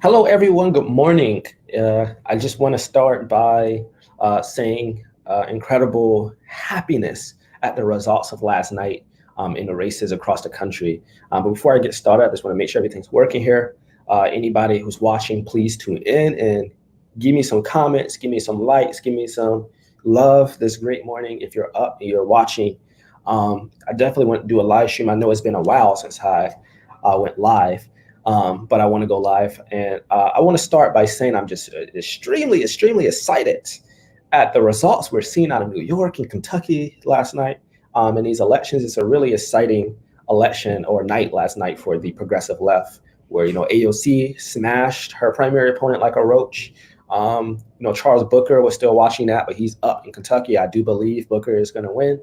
Hello, everyone. Good morning. I just want to start by saying incredible happiness at the results of last night in the races across the country. But before I get started, I just want to make sure everything's working here. Anybody who's watching, please tune in and give me some comments, give me some likes, give me some love this great morning. If you're up and you're watching, I definitely want to do a live stream. I know it's been a while since I went live. But I want to go live. And I want to start by saying I'm just extremely excited at the results we're seeing out of New York and Kentucky last night. In these elections, it's a really exciting election or night last night for the progressive left, where AOC smashed her primary opponent like a roach. Charles Booker was still watching that, but he's up in Kentucky. I do believe Booker is going to win.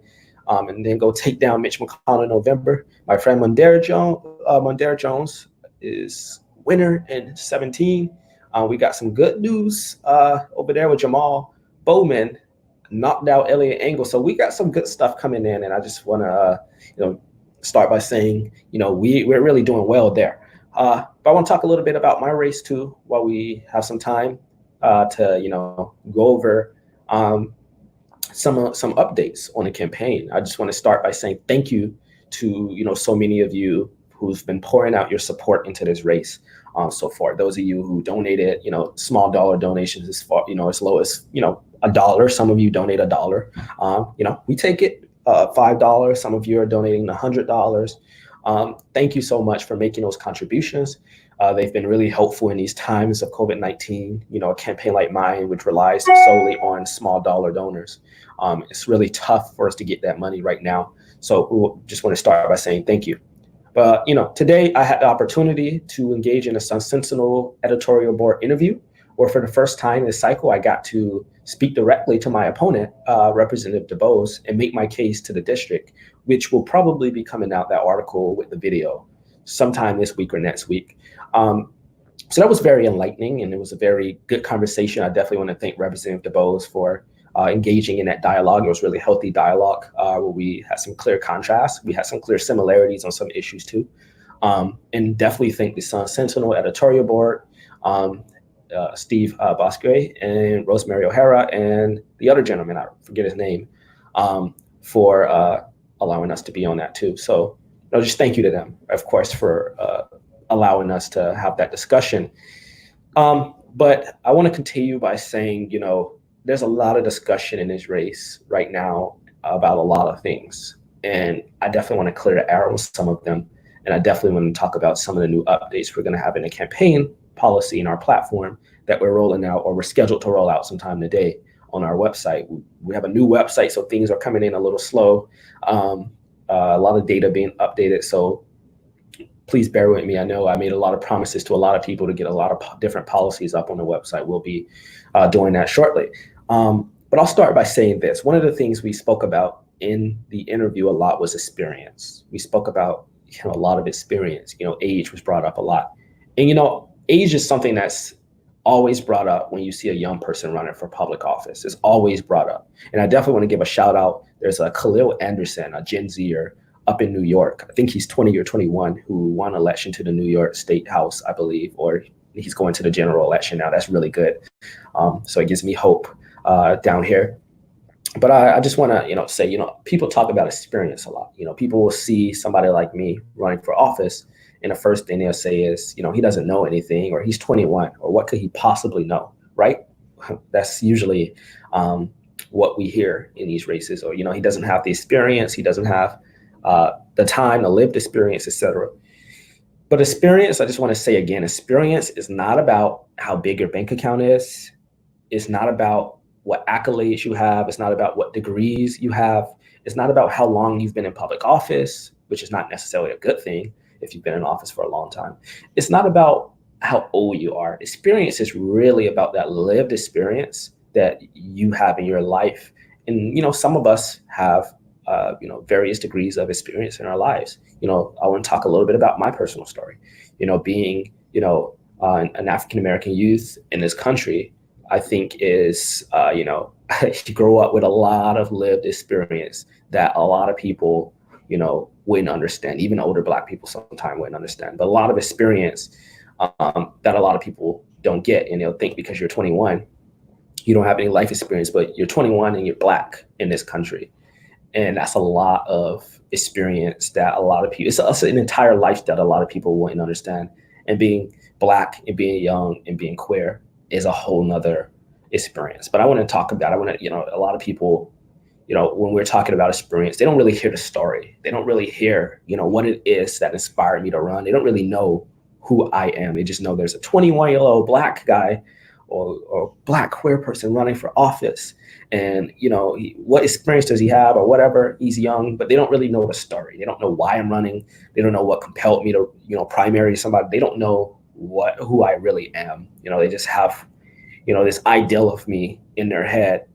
And then go take down Mitch McConnell in November. My friend Mondaire Jones is winner in 17. We got some good news over there with Jamal Bowman knocked out Elliot Engel. So we got some good stuff coming in, and I just want to start by saying we're really doing well there. But I want to talk a little bit about my race too while we have some time to go over some updates on the campaign. I just want to start by saying thank you to so many of you who've been pouring out your support into this race so far. Those of you who donated, small dollar donations as far, as low as $1. Some of you donate $1. We take it $5. Some of you are donating $100. Thank you so much for making those contributions. They've been really helpful in these times of COVID-19. A campaign like mine, which relies solely on small dollar donors, it's really tough for us to get that money right now. So we just want to start by saying thank you. But today I had the opportunity to engage in a Sun Sentinel editorial board interview, where for the first time this cycle I got to speak directly to my opponent, Representative DuBose, and make my case to the district, which will probably be coming out, that article with the video, sometime this week or next week. So that was very enlightening, and it was a very good conversation. I definitely want to thank Representative DuBose for engaging in that dialogue. It was really healthy dialogue where we had some clear contrasts. We had some clear similarities on some issues too. And definitely thank the Sun Sentinel editorial board, Steve Bosque and Rosemary O'Hara, and the other gentleman, I forget his name, for allowing us to be on that too. So just thank you to them, of course, for allowing us to have that discussion. But I want to continue by saying, there's a lot of discussion in this race right now about a lot of things. And I definitely want to clear the air on some of them. And I definitely want to talk about some of the new updates we're going to have in the campaign policy in our platform that we're rolling out, or we're scheduled to roll out sometime today on our website. We have a new website, so things are coming in a little slow. A lot of data being updated. So please bear with me. I know I made a lot of promises to a lot of people to get a lot of different policies up on the website. We'll be doing that shortly. But I'll start by saying this. One of the things we spoke about in the interview a lot was experience. We spoke about a lot of experience. Age was brought up a lot. And age is something that's always brought up when you see a young person running for public office. It's always brought up. And I definitely want to give a shout out. There's a Khalil Anderson, a Gen Zer up in New York. I think he's 20 or 21, who won election to the New York State House, I believe, or he's going to the general election now. That's really good. So it gives me hope down here. But I just want to, say, people talk about experience a lot. People will see somebody like me running for office, and the first thing they'll say is, he doesn't know anything, or he's 21, or what could he possibly know, right? That's usually what we hear in these races, or, he doesn't have the experience, he doesn't have the time, the lived experience, etc. But experience, I just want to say again, experience is not about how big your bank account is. It's not about what accolades you have. It's not about what degrees you have. It's not about how long you've been in public office, which is not necessarily a good thing if you've been in office for a long time. It's not about how old you are. Experience is really about that lived experience that you have in your life. And, some of us have, various degrees of experience in our lives. I want to talk a little bit about my personal story. Being, an African-American youth in this country, I think is, you grow up with a lot of lived experience that a lot of people, wouldn't understand. Even older Black people sometimes wouldn't understand. But a lot of experience that a lot of people don't get. And they'll think because you're 21, you don't have any life experience, but you're 21 and you're Black in this country. And that's a lot of experience that a lot of people, it's an entire life that a lot of people wouldn't understand. And being Black and being young and being queer is a whole nother experience. But I want to talk about, a lot of people, when we're talking about experience, they don't really hear the story. They don't really hear, what it is that inspired me to run. They don't really know who I am. They just know there's a 21-year-old Black guy or Black queer person running for office. And, what experience does he have or whatever? He's young, but they don't really know the story. They don't know why I'm running. They don't know what compelled me to, primary somebody. They don't know who I really am. They just have, this ideal of me in their head.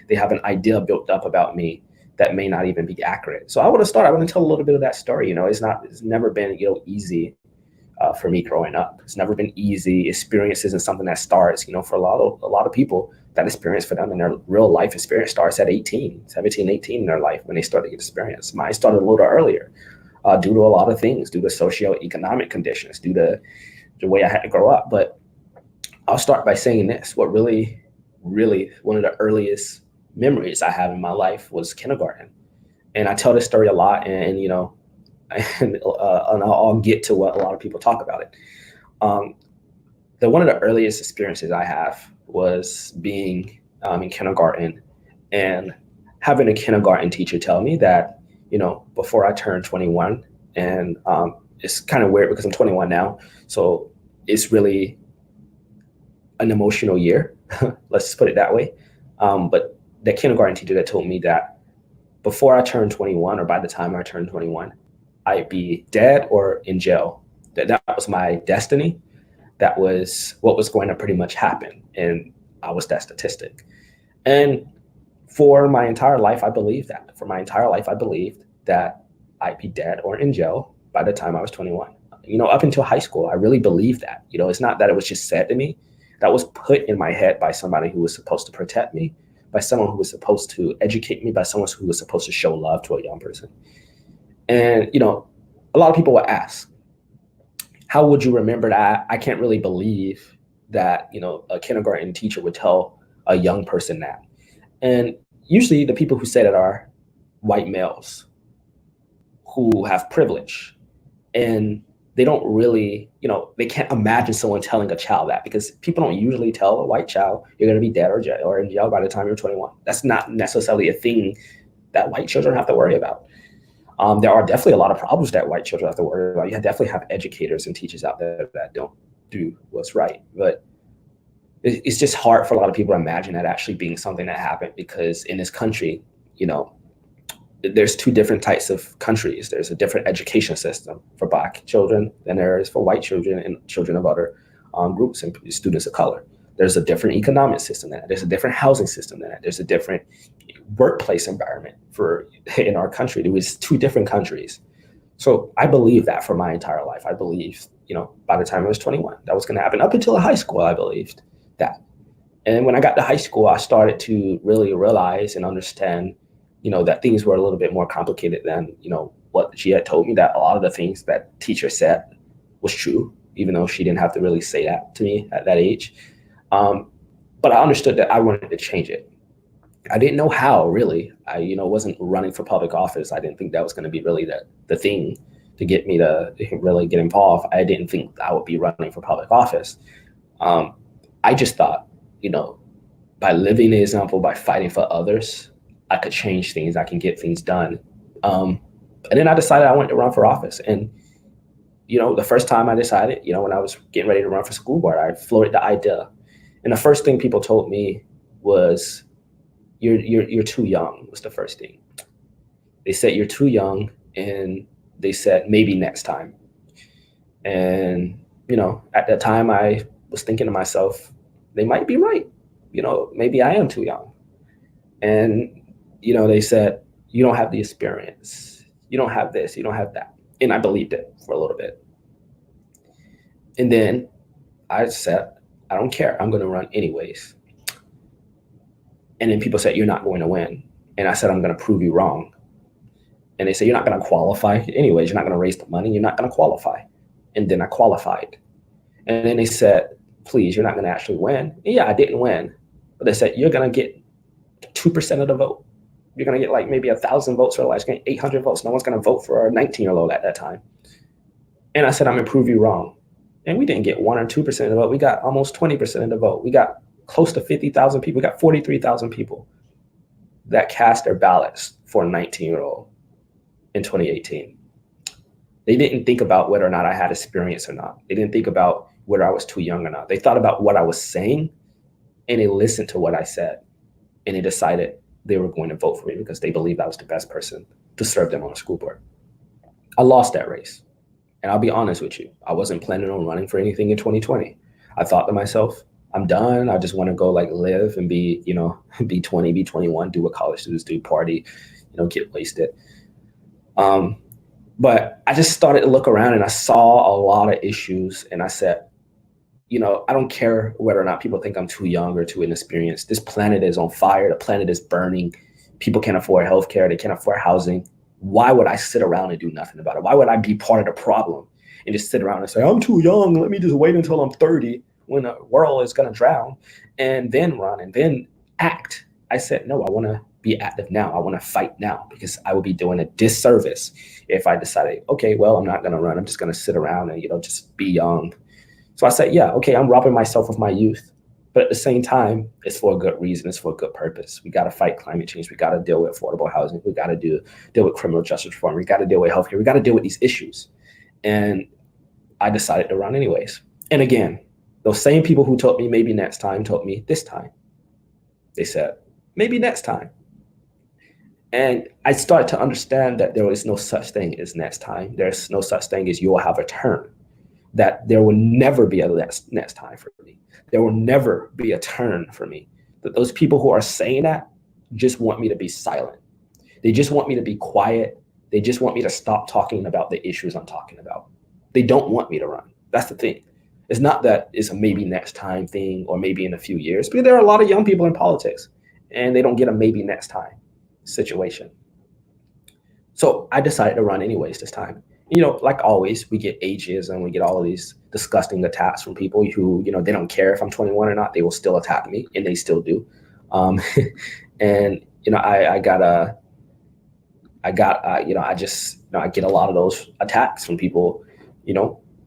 They have an idea built up about me that may not even be accurate. So I want to tell a little bit of that story. It's never been, easy for me growing up. It's never been easy. Experience isn't something that starts, for a lot of people. That experience for them in their real life experience starts at 17, 18 in their life when they start to get experience. Mine started a little earlier due to a lot of things, due to socioeconomic conditions, due to the way I had to grow up. But I'll start by saying this. What really, really one of the earliest memories I have in my life was kindergarten. And I tell this story a lot, and and I'll get to what a lot of people talk about it. One of the earliest experiences I have was being in kindergarten and having a kindergarten teacher tell me that, before I turned 21, and it's kind of weird because I'm 21 now, so it's really an emotional year, let's put it that way. But the kindergarten teacher that told me that before I turned 21, or by the time I turned 21, I'd be dead or in jail. That was my destiny. That was what was going to pretty much happen. And I was that statistic. And for my entire life, I believed that. For my entire life, I believed that I'd be dead or in jail by the time I was 21. Up until high school, I really believed that. It's not that it was just said to me. That was put in my head by somebody who was supposed to protect me, by someone who was supposed to educate me, by someone who was supposed to show love to a young person. And, a lot of people will ask, how would you remember that? I can't really believe that, a kindergarten teacher would tell a young person that. And usually the people who say that are white males who have privilege, and they don't really, they can't imagine someone telling a child that, because people don't usually tell a white child you're going to be dead or in jail by the time you're 21. That's not necessarily a thing that white children have to worry about. There are definitely a lot of problems that white children have to worry about. You definitely have educators and teachers out there that don't do what's right. But it's just hard for a lot of people to imagine that actually being something that happened, because in this country, there's two different types of countries. There's a different education system for Black children than there is for white children and children of other groups and students of color. There's a different economic system than that. There's a different housing system than that. There's a different workplace environment in our country. It was two different countries. So I believed that for my entire life. I believed, by the time I was 21, that was going to happen. Up until high school, I believed that. And when I got to high school, I started to really realize and understand, that things were a little bit more complicated than, what she had told me, that a lot of the things that teacher said was true, even though she didn't have to really say that to me at that age. But I understood that I wanted to change it. I didn't know how, really. I, wasn't running for public office. I didn't think that was going to be really the thing to get me to really get involved. I didn't think I would be running for public office. I just thought, by living the example, by fighting for others, I could change things. I can get things done. And then I decided I wanted to run for office. And, the first time I decided, when I was getting ready to run for school board, I floated the idea. And the first thing people told me was, you're too young, was the first thing. They said, you're too young. And they said, maybe next time. And, at that time I was thinking to myself, they might be right. Maybe I am too young. And, they said, you don't have the experience. You don't have this, you don't have that. And I believed it for a little bit. And then I said, I don't care. I'm going to run anyways. And then people said, you're not going to win. And I said, I'm going to prove you wrong. And they said, you're not going to qualify anyways. You're not going to raise the money. You're not going to qualify. and then I qualified. And then they said, please, you're not going to actually win. And yeah, I didn't win, but they said, you're going to get 2% of the vote. You're going to get like maybe 1,000 votes, or like 800 votes. No one's going to vote for a 19-year-old at that time. And I said, I'm going to prove you wrong. And we didn't get 1 or 2% of the vote. We got almost 20% of the vote. We got close to 50,000 people. We got 43,000 people that cast their ballots for a 19-year-old in 2018. They didn't think about whether or not I had experience or not. They didn't think about whether I was too young or not. They thought about what I was saying, and they listened to what I said, and they decided they were going to vote for me because they believed I was the best person to serve them on the school board. I lost that race. And I'll be honest with you, I wasn't planning on running for anything in 2020. I thought to myself, I'm done. I just want to go like live and be, be 20, be 21, do what college students do, party, get wasted. But I just started to look around and I saw a lot of issues. And I said, I don't care whether or not people think I'm too young or too inexperienced. This planet is on fire. The planet is burning. People can't afford healthcare. They can't afford housing. Why would I sit around and do nothing about it? Why would I be part of the problem and just sit around and say, I'm too young. Let me just wait until I'm 30 when the world is going to drown and then run and then act. I said, no, I want to be active now. I want to fight now because I would be doing a disservice if I decided, okay, well, I'm not going to run. I'm just going to sit around and, just be young. So I said, yeah, okay, I'm robbing myself of my youth. But at the same time, it's for a good reason. It's for a good purpose. We got to fight climate change. We got to deal with affordable housing. We got to deal with criminal justice reform. We got to deal with healthcare. We got to deal with these issues. And I decided to run anyways. And again, those same people who told me maybe next time told me this time. They said, maybe next time. And I started to understand that there is no such thing as next time. There's no such thing as you will have a turn. That there will never be a next time for me. There will never be a turn for me. That those people who are saying that just want me to be silent. They just want me to be quiet. They just want me to stop talking about the issues I'm talking about. They don't want me to run. That's the thing. It's not that it's a maybe next time thing or maybe in a few years, because there are a lot of young people in politics and they don't get a maybe next time situation. So I decided to run anyways this time. Like always, we get ageism and we get all of these disgusting attacks from people who, they don't care if I'm 21 or not. They will still attack me, and they still do. I get a lot of those attacks from people,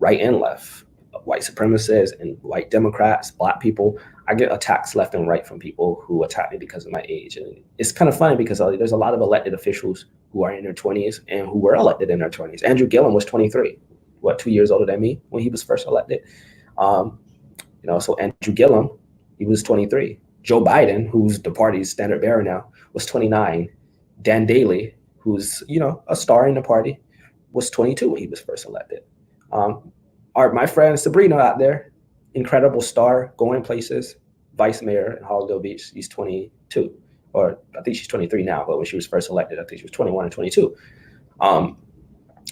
right and left, white supremacists and white Democrats, Black people. I get attacks left and right from people who attack me because of my age. And it's kind of funny because there's a lot of elected officials who are in their 20s and who were elected in their 20s. Andrew Gillum was 23, 2 years older than me when he was first elected. So Andrew Gillum, he was 23. Joe Biden, who's the party's standard bearer now, was 29. Dan Daley, who's, a star in the party, was 22 when he was first elected. My friend Sabrina out there, incredible star, going places, vice mayor in Hollywood Beach, she's 22. Or I think she's 23 now, but when she was first elected, I think she was 21 or 22.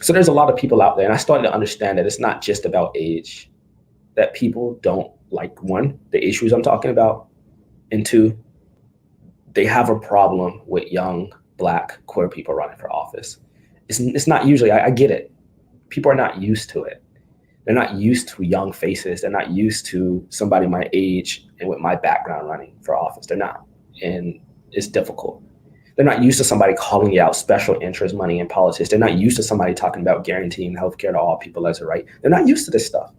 So there's a lot of people out there, and I started to understand that it's not just about age, that people don't like, one, the issues I'm talking about, and two, they have a problem with young Black queer people running for office. It's not usually, I get it. People are not used to it. They're not used to young faces. They're not used to somebody my age and with my background running for office. They're not. And it's difficult. They're not used to somebody calling you out special interest money in politics. They're not used to somebody talking about guaranteeing healthcare to all people as a right. They're not used to this stuff.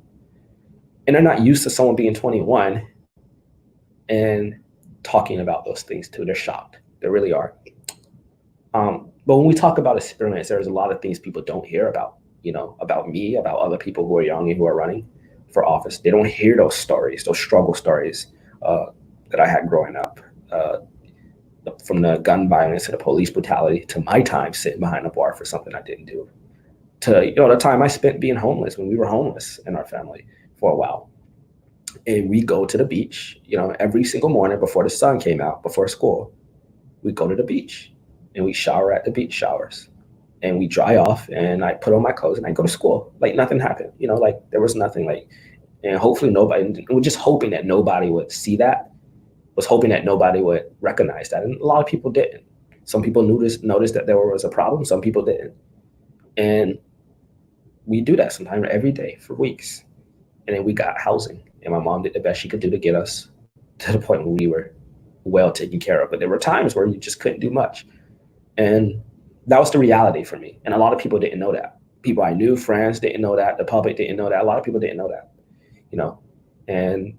And they're not used to someone being 21 and talking about those things too. They're shocked. They really are. But when we talk about experience, there's a lot of things people don't hear about, about me, about other people who are young and who are running for office. They don't hear those stories, those struggle stories that I had growing up. From the gun violence to the police brutality to my time sitting behind a bar for something I didn't do, to the time I spent being homeless when we were homeless in our family for a while. And we go to the beach, every single morning before the sun came out, before school, we go to the beach and we shower at the beach showers and we dry off and I put on my clothes and I go to school like nothing happened, like there was nothing, and hopefully nobody, we're just hoping that nobody would see that. Was hoping that nobody would recognize that. And a lot of people didn't. Some people noticed that there was a problem. Some people didn't. And we do that sometimes every day for weeks. And then we got housing, and my mom did the best she could do to get us to the point where we were well taken care of. But there were times where you just couldn't do much. And that was the reality for me. And a lot of people didn't know that. People I knew, friends didn't know that. The public didn't know that. A lot of people didn't know that, you know. And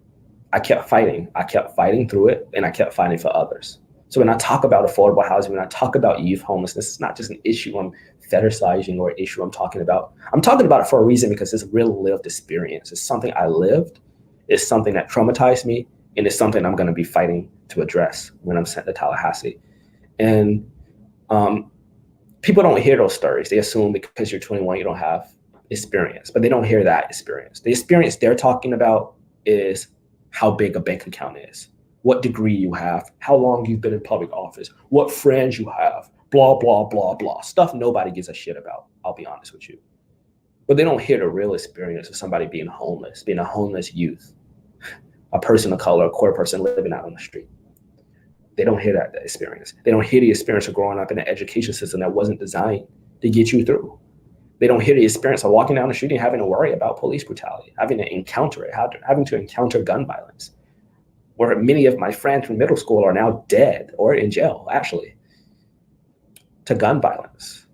I kept fighting. I kept fighting through it, and I kept fighting for others. So when I talk about affordable housing, when I talk about youth homelessness, it's not just an issue I'm fetishizing or an issue I'm talking about. I'm talking about it for a reason, because it's a real lived experience. It's something I lived. It's something that traumatized me, and it's something I'm going to be fighting to address when I'm sent to Tallahassee. And people don't hear those stories. They assume because you're 21, you don't have experience, but they don't hear that experience. The experience they're talking about is how big a bank account is, what degree you have, how long you've been in public office, what friends you have, blah, blah, blah, blah. Stuff nobody gives a shit about, I'll be honest with you. But they don't hear the real experience of somebody being homeless, being a homeless youth, a person of color, a queer person living out on the street. They don't hear that experience. They don't hear the experience of growing up in an education system that wasn't designed to get you through. They don't hear the experience of walking down the street and having to worry about police brutality, having to encounter it, having to encounter gun violence, where many of my friends from middle school are now dead or in jail, actually, to gun violence.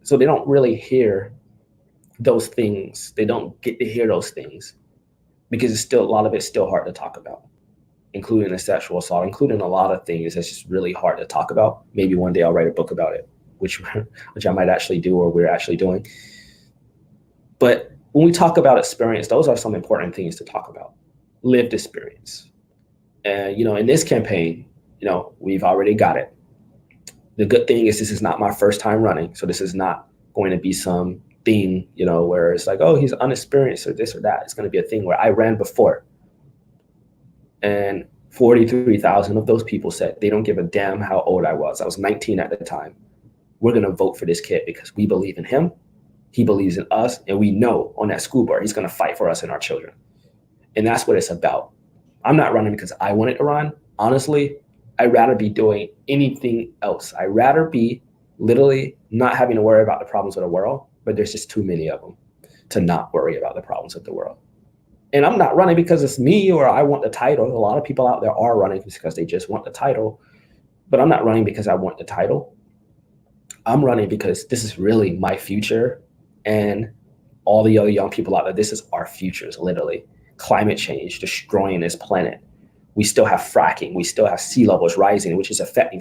So they don't really hear those things. They don't get to hear those things because it's still, a lot of it's still hard to talk about, including the sexual assault, including a lot of things that's just really hard to talk about. Maybe one day I'll write a book about it, which I might actually do, or we're actually doing. But when we talk about experience, those are some important things to talk about. Lived experience. And, you know, in this campaign, you know, we've already got it. The good thing is this is not my first time running. So this is not going to be some thing, you know, where it's like, oh, he's unexperienced or this or that. It's going to be a thing where I ran before. And 43,000 of those people said they don't give a damn how old I was. I was 19 at the time. We're going to vote for this kid because we believe in him. He believes in us. And we know on that school board, he's going to fight for us and our children. And that's what it's about. I'm not running because I wanted to run. Honestly, I'd rather be doing anything else. I'd rather be literally not having to worry about the problems of the world, but there's just too many of them to not worry about the problems of the world. And I'm not running because it's me or I want the title. A lot of people out there are running because they just want the title, but I'm not running because I want the title. I'm running because this is really my future, and all the other young people out there, this is our futures, literally. Climate change, destroying this planet. We still have fracking. We still have sea levels rising, which is affecting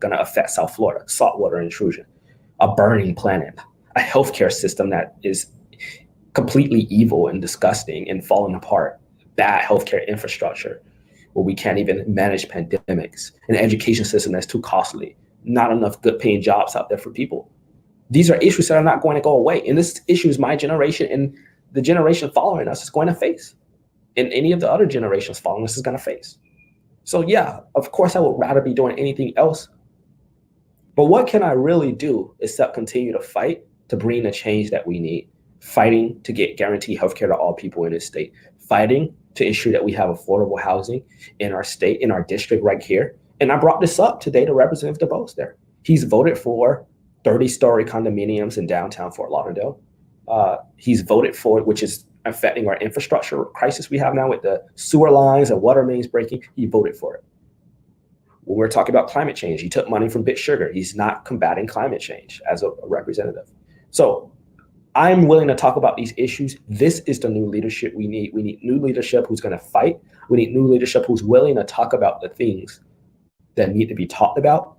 going to affect South Florida, saltwater intrusion, a burning planet, a healthcare system that is completely evil and disgusting and falling apart, bad healthcare infrastructure where we can't even manage pandemics, an education system that's too costly, not enough good paying jobs out there for people. These are issues that are not going to go away. And this issue is my generation and the generation following us is going to face. And any of the other generations following us is going to face. So yeah, of course I would rather be doing anything else. But what can I really do except continue to fight to bring the change that we need? Fighting to get guaranteed healthcare to all people in this state. Fighting to ensure that we have affordable housing in our state, in our district right here. And I brought this up today to Representative DuBose there. He's voted for 30-story condominiums in downtown Fort Lauderdale. He's voted for it, which is affecting our infrastructure crisis we have now with the sewer lines and water mains breaking. He voted for it. When we're talking about climate change, he took money from Bit Sugar. He's not combating climate change as a representative. So I'm willing to talk about these issues. This is the new leadership we need. We need new leadership who's going to fight. We need new leadership who's willing to talk about the things that need to be talked about.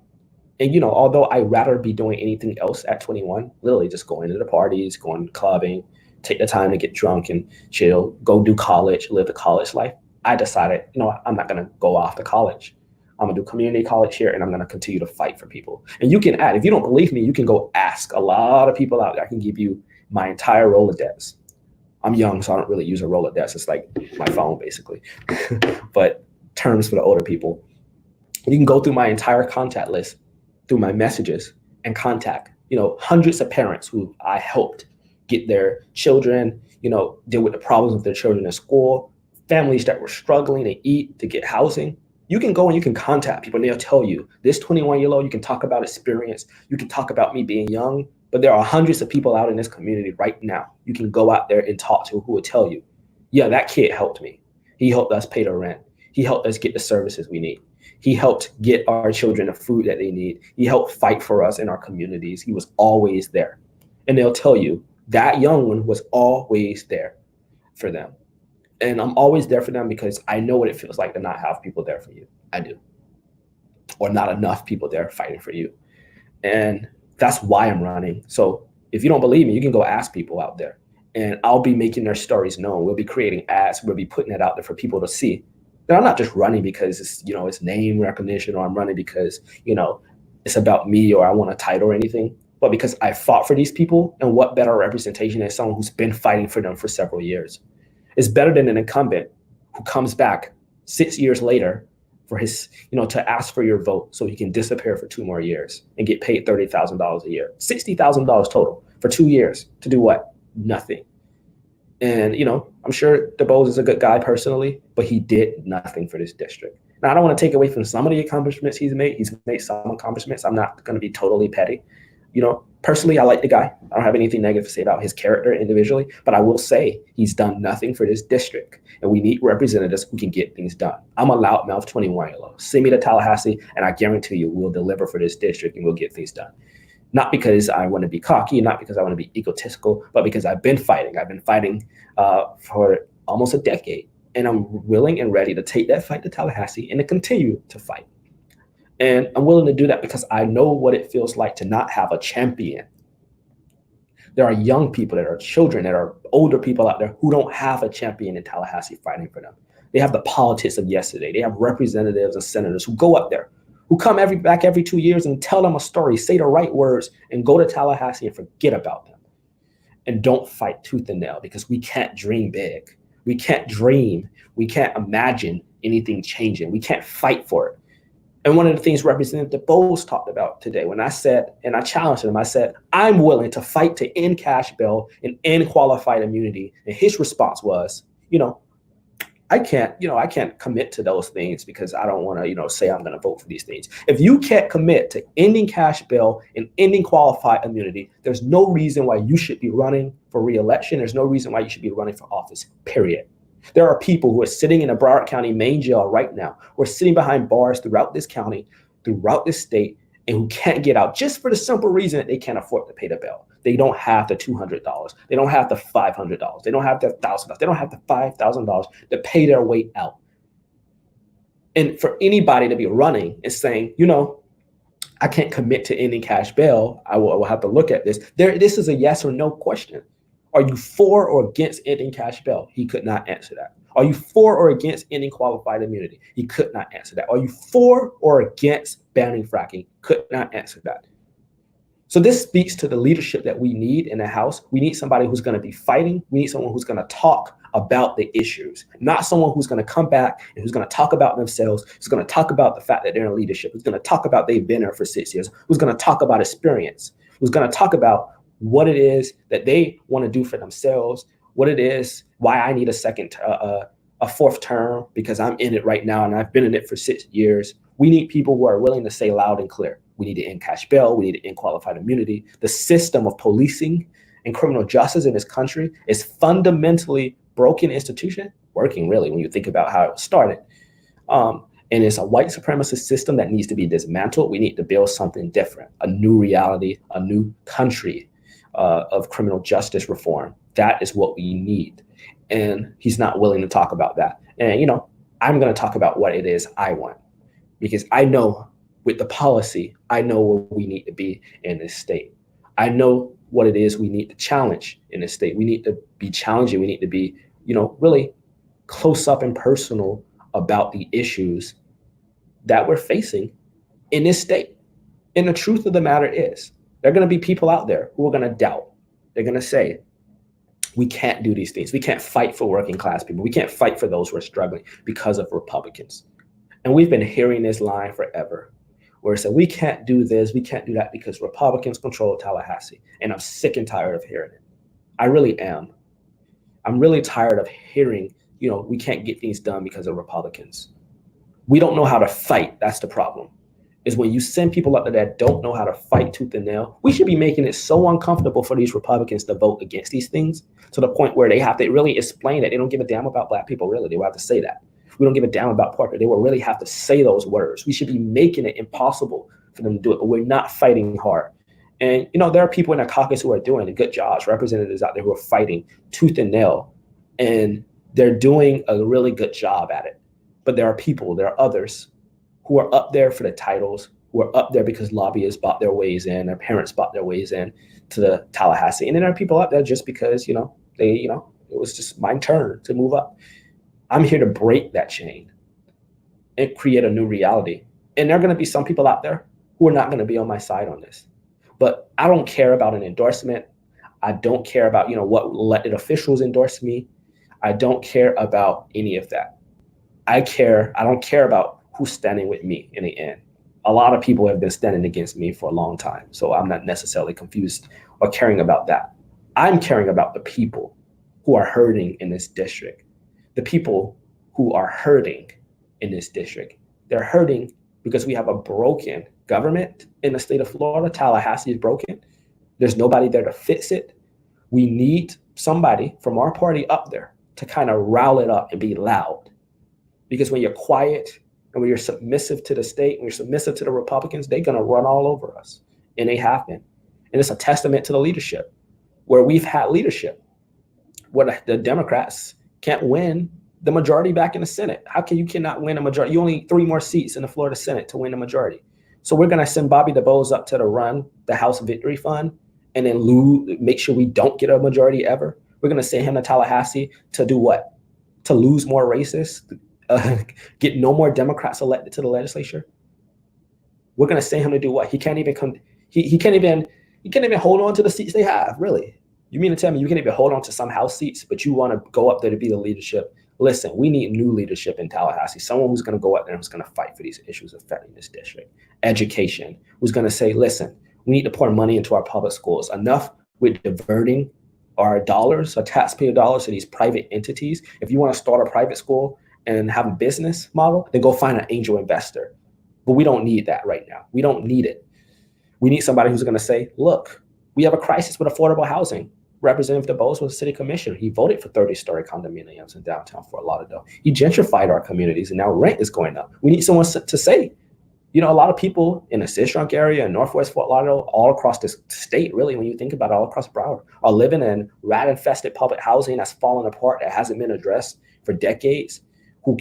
And, you know, although I'd rather be doing anything else at 21, literally just going to the parties, going clubbing, take the time to get drunk and chill, go do college, live the college life, I decided, you know, I'm not going to go off to college. I'm going to do community college here, and I'm going to continue to fight for people. And you can add, if you don't believe me, you can go ask a lot of people out there. I can give you my entire Rolodex. I'm young, so I don't really use a Rolodex. It's like my phone, basically. But terms for the older people. You can go through my entire contact list, through my messages, and contact, you know, hundreds of parents who I helped get their children, you know, deal with the problems of their children in school, families that were struggling to eat, to get housing. You can go and you can contact people and they'll tell you, this 21-year-old, you can talk about experience. You can talk about me being young, But there are hundreds of people out in this community right now. You can go out there and talk to who will tell you, yeah, that kid helped me. He helped us pay the rent. He helped us get the services we need. He helped get our children the food that they need. He helped fight for us in our communities. He was always there. And they'll tell you that young one was always there for them. And I'm always there for them because I know what it feels like to not have people there for you. I do. Or not enough people there fighting for you. And that's why I'm running. So if you don't believe me, you can go ask people out there. And I'll be making their stories known. We'll be creating ads. We'll be putting it out there for people to see. Now, I'm not just running because it's name recognition, or I'm running because, it's about me or I want a title or anything, but because I fought for these people. And what better representation than someone who's been fighting for them for several years? It's better than an incumbent who comes back 6 years later for his, to ask for your vote so he can disappear for 2 more years and get paid $30,000 a year, $60,000 total for 2 years to do what? Nothing. And, I'm sure DuBose is a good guy personally, but he did nothing for this district. Now, I don't want to take away from some of the accomplishments he's made. He's made some accomplishments. I'm not going to be totally petty. Personally, I like the guy. I don't have anything negative to say about his character individually, but I will say he's done nothing for this district. And we need representatives who can get things done. I'm a loudmouth 21-year-old. Send me to Tallahassee, and I guarantee you we'll deliver for this district and we'll get things done. Not because I want to be cocky, not because I want to be egotistical, but because I've been fighting. I've been fighting for almost a decade, and I'm willing and ready to take that fight to Tallahassee and to continue to fight. And I'm willing to do that because I know what it feels like to not have a champion. There are young people, that are children, that are older people out there who don't have a champion in Tallahassee fighting for them. They have the politics of yesterday. They have representatives and senators who go up there, who come back every 2 years and tell them a story, say the right words, and go to Tallahassee and forget about them. And don't fight tooth and nail, because we can't dream big. We can't dream. We can't imagine anything changing. We can't fight for it. And one of the things Representative DuBose talked about today, when I said, and I challenged him, I said, I'm willing to fight to end cash bail and end qualified immunity. And his response was, I can't commit to those things because I don't want to, say I'm going to vote for these things. If you can't commit to ending cash bail and ending qualified immunity, there's no reason why you should be running for re-election. There's no reason why you should be running for office, period. There are people who are sitting in a Broward County main jail right now, who are sitting behind bars throughout this county, throughout this state, and who can't get out just for the simple reason that they can't afford to pay the bail. They don't have the $200. They don't have the $500. They don't have the $1,000. They don't have the $5,000 to pay their way out. And for anybody to be running and saying, I can't commit to ending cash bail, I will have to look at this. This is a yes or no question. Are you for or against ending cash bail? He could not answer that. Are you for or against ending qualified immunity? He could not answer that. Are you for or against banning fracking? Could not answer that. So this speaks to the leadership that we need in the House. We need somebody who's going to be fighting. We need someone who's going to talk about the issues, not someone who's going to come back and who's going to talk about themselves, who's going to talk about the fact that they're in leadership, who's going to talk about they've been there for 6 years, who's going to talk about experience, who's going to talk about what it is that they want to do for themselves, what it is, why I need a fourth term, because I'm in it right now and I've been in it for 6 years. We need people who are willing to say loud and clear, we need to end cash bail, we need to end qualified immunity. The system of policing and criminal justice in this country is fundamentally broken institution, working really when you think about how it started. And it's a white supremacist system that needs to be dismantled. We need to build something different, a new reality, a new country of criminal justice reform. That is what we need. And he's not willing to talk about that. And, I'm going to talk about what it is I want, because I know with the policy, I know where we need to be in this state. I know what it is we need to challenge in this state. We need to be challenging. We need to be, really close up and personal about the issues that we're facing in this state. And the truth of the matter is, there are going to be people out there who are going to doubt. They're going to say, we can't do these things. We can't fight for working class people. We can't fight for those who are struggling because of Republicans. And we've been hearing this line forever, where it said, we can't do this, we can't do that because Republicans control Tallahassee. And I'm sick and tired of hearing it. I really am. I'm really tired of hearing, we can't get things done because of Republicans. We don't know how to fight. That's the problem. is when you send people up there that don't know how to fight tooth and nail. We should be making it so uncomfortable for these Republicans to vote against these things to the point where they have to really explain that they don't give a damn about Black people. Really, they will have to say that. We don't give a damn about poor people. They will really have to say those words. We should be making it impossible for them to do it, but we're not fighting hard. And, there are people in the caucus who are doing a good job, representatives out there who are fighting tooth and nail, and they're doing a really good job at it. But there are others who are up there for the titles, who are up there because lobbyists bought their ways in, their parents bought their ways in to the Tallahassee. And then there are people up there just because, it was just my turn to move up. I'm here to break that chain and create a new reality. And there are going to be some people out there who are not going to be on my side on this. But I don't care about an endorsement. I don't care about, what elected officials endorse me. I don't care about any of that. I don't care about who's standing with me in the end. A lot of people have been standing against me for a long time, so I'm not necessarily confused or caring about that. I'm caring about the people who are hurting in this district. The people who are hurting in this district. They're hurting because we have a broken government in the state of Florida. Tallahassee is broken. There's nobody there to fix it. We need somebody from our party up there to kind of rile it up and be loud. Because when you're quiet and when you're submissive to the state, when you're submissive to the Republicans, they're going to run all over us. And they have been. And it's a testament to the leadership, where we've had leadership, where the Democrats can't win the majority back in the Senate. You cannot win a majority? You only 3 more seats in the Florida Senate to win a majority. So we're going to send Bobby DuBose up to run the House Victory Fund and then make sure we don't get a majority ever. We're going to send him to Tallahassee to do what? To lose more races, get no more Democrats elected to the legislature. We're going to send him to do what? He can't even he can't even hold on to the seats they have, really. You mean to tell me you can't even hold on to some House seats, but you want to go up there to be the leadership? Listen, we need new leadership in Tallahassee, someone who's going to go out there and who's going to fight for these issues affecting this district. Education, who's going to say, listen, we need to pour money into our public schools. Enough with diverting our dollars, our taxpayer dollars, to these private entities. If you want to start a private school and have a business model, then go find an angel investor. But we don't need that right now. We don't need it. We need somebody who's going to say, look, we have a crisis with affordable housing. Representative DuBose was a city commissioner. He voted for 30-story condominiums in downtown Fort Lauderdale. He gentrified our communities, and now rent is going up. We need someone to say, a lot of people in the Sistrunk area and Northwest Fort Lauderdale, all across this state, really, when you think about it, all across Broward, are living in rat-infested public housing that's fallen apart, that hasn't been addressed for decades, who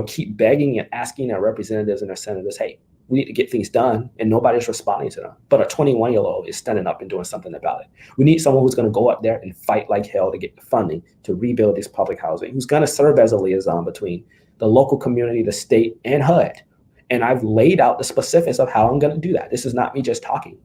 keep begging and asking their representatives and their senators, hey, we need to get things done, and nobody's responding to them. But a 21-year-old is standing up and doing something about it. We need someone who's going to go up there and fight like hell to get the funding to rebuild this public housing, who's going to serve as a liaison between the local community, the state, and HUD. And I've laid out the specifics of how I'm going to do that. This is not me just talking.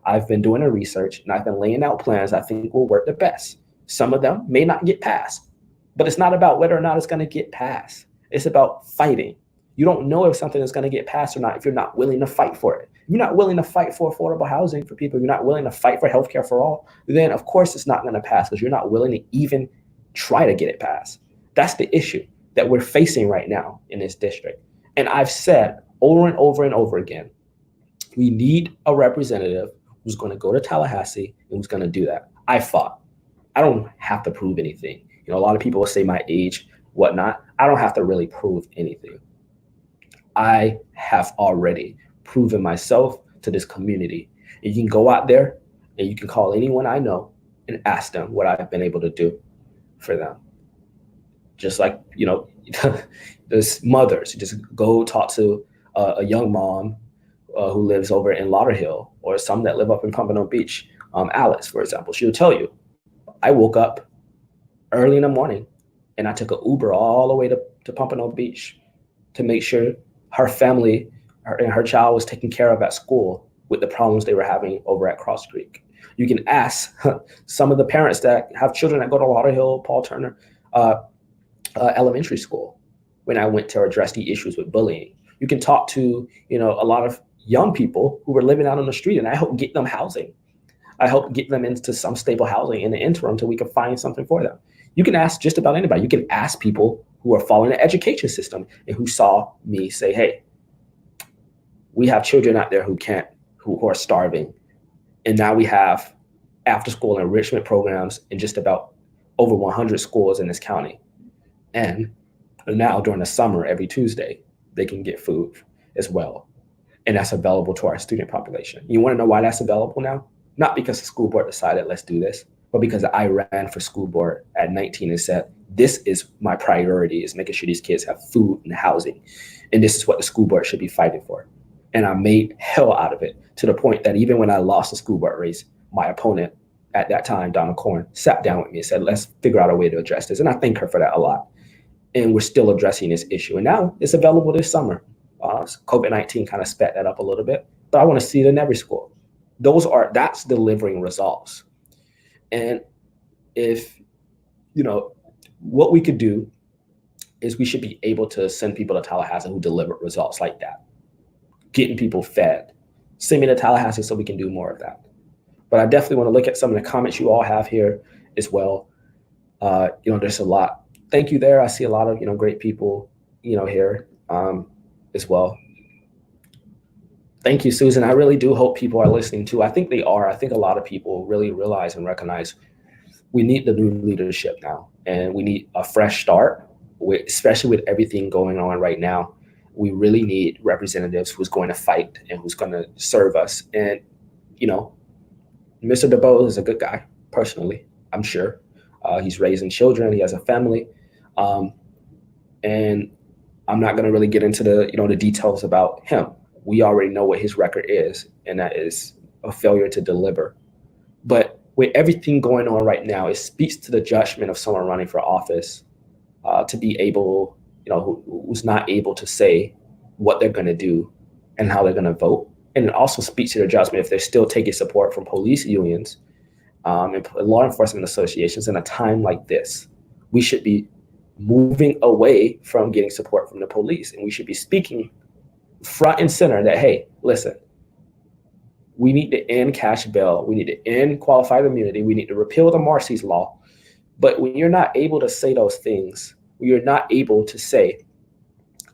I've been doing the research, and I've been laying out plans I think will work the best. Some of them may not get passed, but it's not about whether or not it's going to get passed. It's about fighting. You don't know if something is going to get passed or not if you're not willing to fight for it. If you're not willing to fight for affordable housing for people, you're not willing to fight for healthcare for all, then of course it's not going to pass because you're not willing to even try to get it passed. That's the issue that we're facing right now in this district. And I've said over and over and over again, we need a representative who's going to go to Tallahassee and who's going to do that. I fought. I don't have to prove anything. A lot of people will say my age, whatnot. I don't have to really prove anything. I have already proven myself to this community. And you can go out there and you can call anyone I know and ask them what I've been able to do for them. Just like, there's mothers. You just go talk to a young mom who lives over in Lauderhill, or some that live up in Pompano Beach. Alice, for example, she'll tell you, I woke up early in the morning and I took an Uber all the way to Pompano Beach to make sure her family and her child was taken care of at school with the problems they were having over at Cross Creek. You can ask some of the parents that have children that go to Lauderhill, Paul Turner Elementary School when I went to address the issues with bullying. You can talk to, a lot of young people who were living out on the street, and I helped get them housing. I helped get them into some stable housing in the interim until we could find something for them. You can ask just about anybody. You can ask people who are following the education system and who saw me say, hey, We have children out there who are starving. And now we have after school enrichment programs in just about over 100 schools in this county. And now during the summer, every Tuesday, they can get food as well. And that's available to our student population. You want to know why that's available now? Not because the school board decided, let's do this, but because I ran for school board at 19 and said, this is my priority, is making sure these kids have food and housing. And this is what the school board should be fighting for. And I made hell out of it, to the point that even when I lost the school board race, my opponent at that time, Donna Corn, sat down with me and said, let's figure out a way to address this. And I thank her for that a lot. And we're still addressing this issue. And now it's available this summer. COVID-19 kind of sped that up a little bit, but I want to see it in every school. That's delivering results. And if, what we could do is we should be able to send people to Tallahassee who deliver results like that, getting people fed. Send me to Tallahassee so we can do more of that. But I definitely want to look at some of the comments you all have here as well. There's a lot. Thank you there. I see a lot of, great people, here as well. Thank you, Susan. I really do hope people are listening too. I think they are. I think a lot of people really realize and recognize we need the new leadership now, and we need a fresh start, especially with everything going on right now. We really need representatives who's going to fight and who's going to serve us. And, Mr. DeBose is a good guy, personally, I'm sure. He's raising children. He has a family. And I'm not going to really get into the details about him. We already know what his record is, and that is a failure to deliver. But with everything going on right now, it speaks to the judgment of someone running for office to be able, who's not able to say what they're going to do and how they're going to vote. And it also speaks to their judgment if they're still taking support from police unions and law enforcement associations in a time like this. We should be moving away from getting support from the police, and we should be speaking front and center that, hey, listen, we need to end cash bail. We need to end qualified immunity. We need to repeal the Marsy's law. But when you're not able to say those things, when you're not able to say,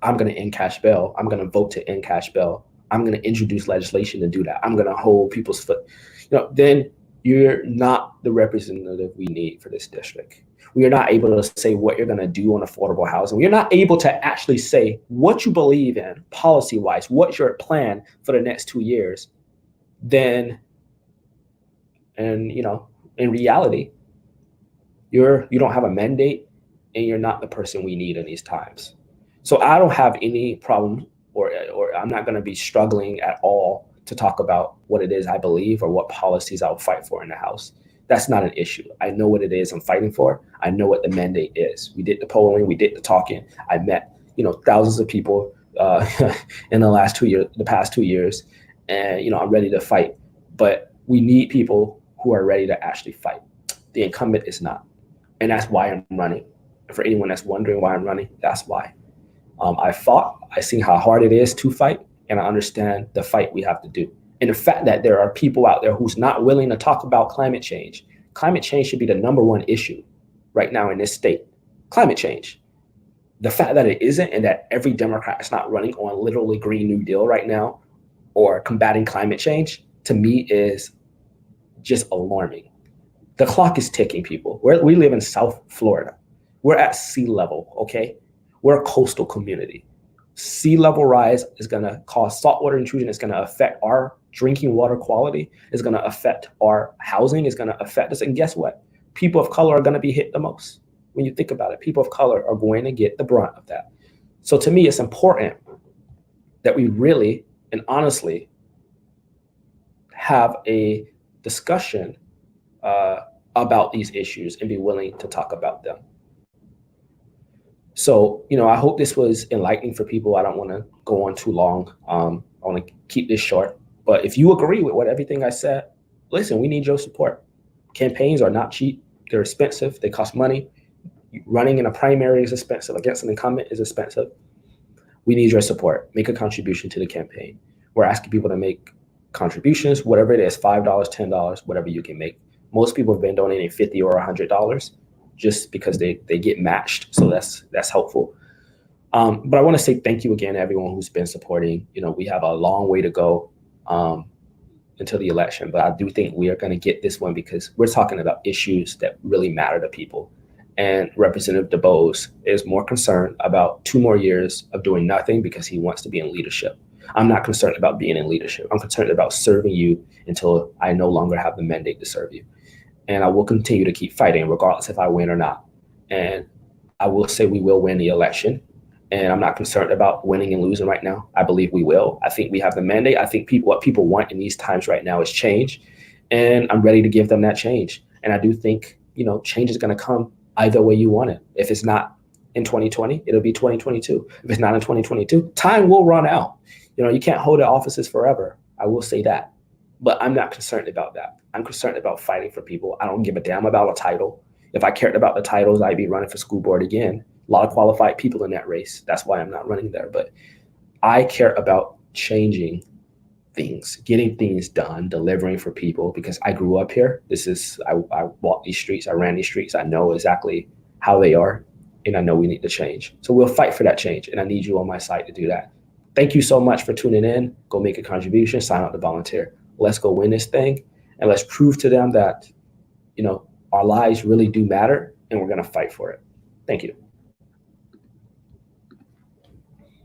I'm going to end cash bail, I'm going to vote to end cash bail, I'm going to introduce legislation to do that, I'm going to hold people's foot, then you're not the representative we need for this district. We are not able to say what you're going to do on affordable housing. You're not able to actually say what you believe in policy-wise, what's your plan for the next 2 years. Then, and in reality, you don't have a mandate, and you're not the person we need in these times. So I don't have any problem, or I'm not going to be struggling at all to talk about what it is I believe or what policies I'll fight for in the House. That's not an issue. I know what it is I'm fighting for. I know what the mandate is. We did the polling, we did the talking. I met, thousands of people in the past 2 years, and I'm ready to fight. But we need people who are ready to actually fight. The incumbent is not, and that's why I'm running. For anyone that's wondering why I'm running, that's why. I fought. I see how hard it is to fight, and I understand the fight we have to do. And the fact that there are people out there who's not willing to talk about climate change. Climate change should be the number one issue right now in this state. Climate change. The fact that it isn't, and that every Democrat is not running on literally Green New Deal right now or combating climate change, to me is just alarming. The clock is ticking, people. We live in South Florida. We're at sea level, okay? We're a coastal community. Sea level rise is going to cause saltwater intrusion. It's going to affect our drinking water quality. It's going to affect our housing. It's going to affect us. And guess what? People of color are going to be hit the most. When you think about it, people of color are going to get the brunt of that. So to me, it's important that we really and honestly have a discussion about these issues and be willing to talk about them. So, I hope this was enlightening for people. I don't want to go on too long. I want to keep this short. But if you agree with everything I said, listen, we need your support. Campaigns are not cheap. They're expensive. They cost money. Running in a primary is expensive. Against an incumbent is expensive. We need your support. Make a contribution to the campaign. We're asking people to make contributions, whatever it is, $5, $10, whatever you can make. Most people have been donating $50 or $100 just because they get matched. So that's helpful. But I want to say thank you again to everyone who's been supporting. We have a long way to go until the election, but I do think we are going to get this one because we're talking about issues that really matter to people. And Representative DuBose is more concerned about 2 more years of doing nothing because he wants to be in leadership. I'm not concerned about being in leadership. I'm concerned about serving you until I no longer have the mandate to serve you. And I will continue to keep fighting regardless if I win or not. And I will say we will win the election. And I'm not concerned about winning and losing right now. I believe we will. I think we have the mandate. I think what people want in these times right now is change. And I'm ready to give them that change. And I do think, change is going to come either way you want it. If it's not in 2020, it'll be 2022. If it's not in 2022, time will run out. You can't hold the offices forever. I will say that. But I'm not concerned about that. I'm concerned about fighting for people. I don't give a damn about a title. If I cared about the titles, I'd be running for school board again. A lot of qualified people in that race. That's why I'm not running there. But I care about changing things, getting things done, delivering for people because I grew up here. I walk these streets. I ran these streets. I know exactly how they are. And I know we need to change. So we'll fight for that change. And I need you on my side to do that. Thank you so much for tuning in. Go make a contribution. Sign up to volunteer. Let's go win this thing. And let's prove to them that, our lives really do matter. And we're going to fight for it. Thank you.